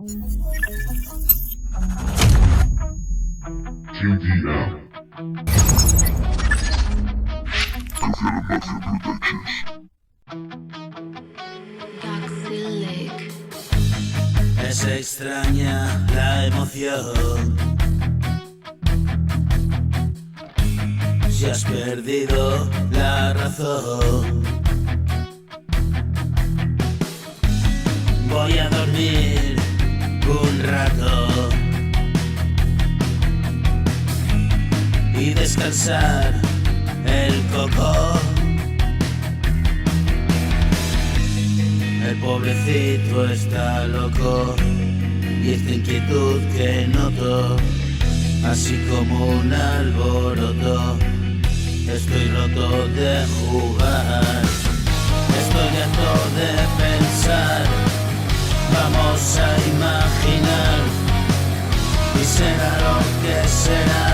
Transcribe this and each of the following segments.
JDM. Confirm Productions. Es extraña la emoción. Si has perdido la razón, voy a dormir un rato y descansar el coco. El pobrecito está loco y esta inquietud que noto, así como un alboroto. Estoy roto de jugar, estoy harto de pensar. Vamos a imaginar y será lo que será.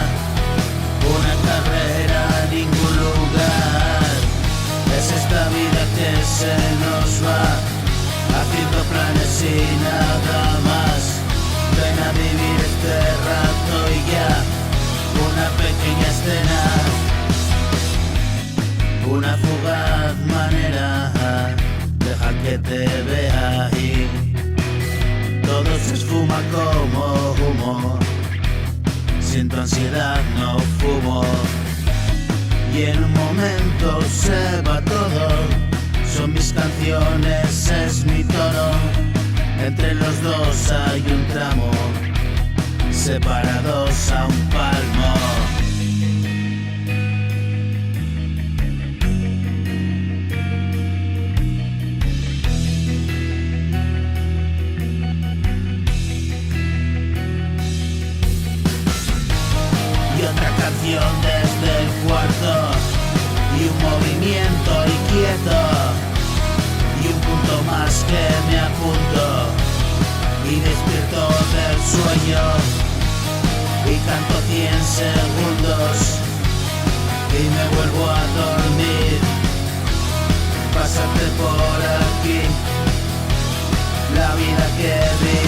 Una carrera a ningún lugar. Es esta vida que se nos va, haciendo planes y nada más. Ven a vivir este rato y ya. Una pequeña escena, una fugaz manera. Deja que te vea y todo se esfuma como humo. Siento ansiedad, no fumo. Y en un momento se va todo. Son mis canciones, es mi tono. Entre los dos hay un tramo, separados a un palmo. Y otra canción desde el cuarto, y un movimiento inquieto, y un punto más que me apunto, y despierto del sueño, y canto 100 segundos, y me vuelvo a dormir. Pásate por aquí, la vida que vi.